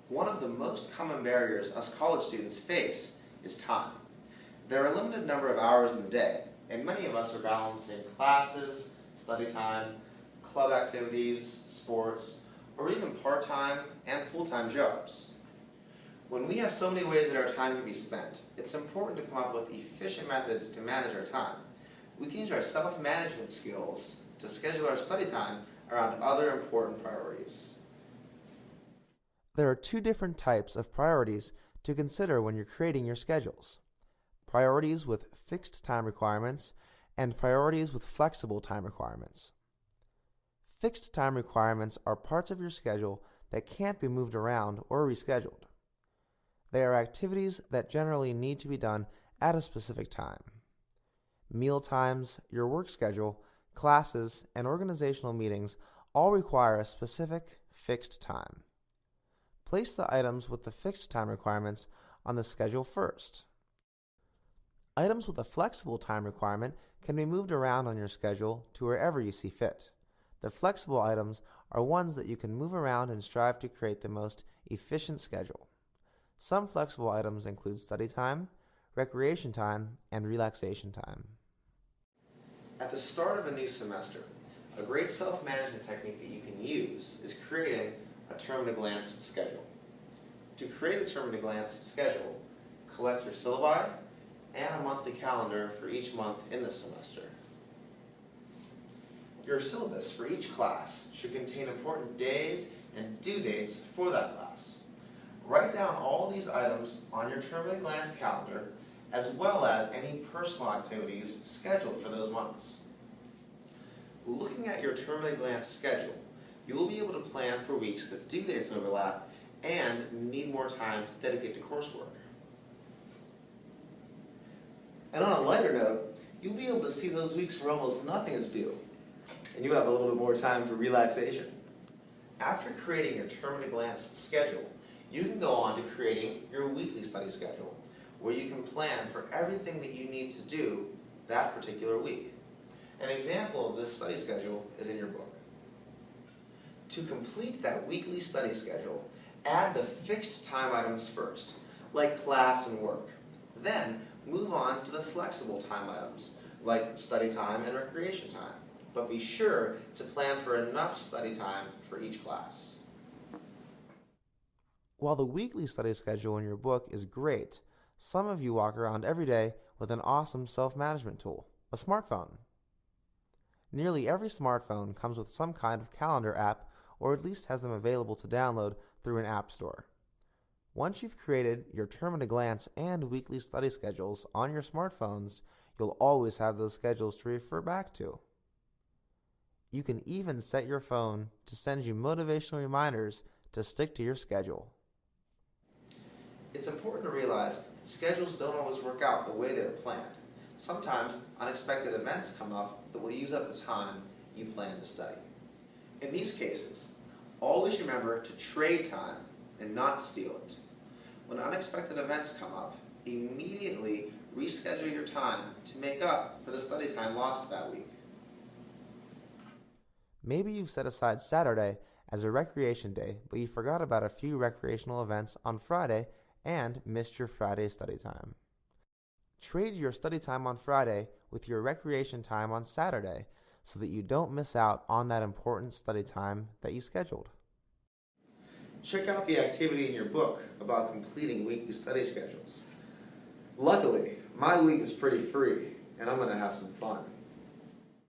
One of the most common barriers us college students face is time. There are a limited number of hours in the day, and many of us are balancing classes, study time, club activities, sports, or even part-time and full-time jobs. When we have so many ways that our time can be spent, it's important to come up with efficient methods to manage our time. We can use our self-management skills to schedule our study time around other important priorities. There are two different types of priorities to consider when you're creating your schedules: priorities with fixed time requirements and priorities with flexible time requirements. Fixed time requirements are parts of your schedule that can't be moved around or rescheduled. They are activities that generally need to be done at a specific time. Meal times, your work schedule, classes, and organizational meetings all require a specific fixed time. Place the items with the fixed time requirements on the schedule first. Items with a flexible time requirement can be moved around on your schedule to wherever you see fit. The flexible items are ones that you can move around and strive to create the most efficient schedule. Some flexible items include study time, recreation time, and relaxation time. At the start of a new semester, a great self-management technique that you can use is creating a term-at-a-glance schedule. To create a term-at-a-glance schedule, collect your syllabi and a monthly calendar for each month in the semester. Your syllabus for each class should contain important days and due dates for that class. Write down all these items on your term-at-a-glance calendar, as well as any personal activities scheduled for those months. Looking at your term-at-a-glance schedule, you will be able to plan for weeks that due dates overlap and need more time to dedicate to coursework. And on a lighter note, you'll be able to see those weeks where almost nothing is due, and you have a little bit more time for relaxation. After creating your term-at-a-glance schedule, you can go on to creating your weekly study schedule, where you can plan for everything that you need to do that particular week. An example of this study schedule is in your book. To complete that weekly study schedule, add the fixed time items first, like class and work. Then move on to the flexible time items, like study time and recreation time. But be sure to plan for enough study time for each class. While the weekly study schedule in your book is great, some of you walk around every day with an awesome self-management tool, a smartphone. Nearly every smartphone comes with some kind of calendar app, or at least has them available to download through an app store. Once you've created your term-at-a-glance and weekly study schedules on your smartphones, you'll always have those schedules to refer back to. You can even set your phone to send you motivational reminders to stick to your schedule. It's important to realize that schedules don't always work out the way they're planned. Sometimes unexpected events come up that will use up the time you plan to study. In these cases, always remember to trade time and not steal it. When unexpected events come up, immediately reschedule your time to make up for the study time lost that week. Maybe you've set aside Saturday as a recreation day, but you forgot about a few recreational events on Friday and missed your Friday study time. Trade your study time on Friday with your recreation time on Saturday so that you don't miss out on that important study time that you scheduled. Check out the activity in your book about completing weekly study schedules. Luckily, my week is pretty free, and I'm going to have some fun.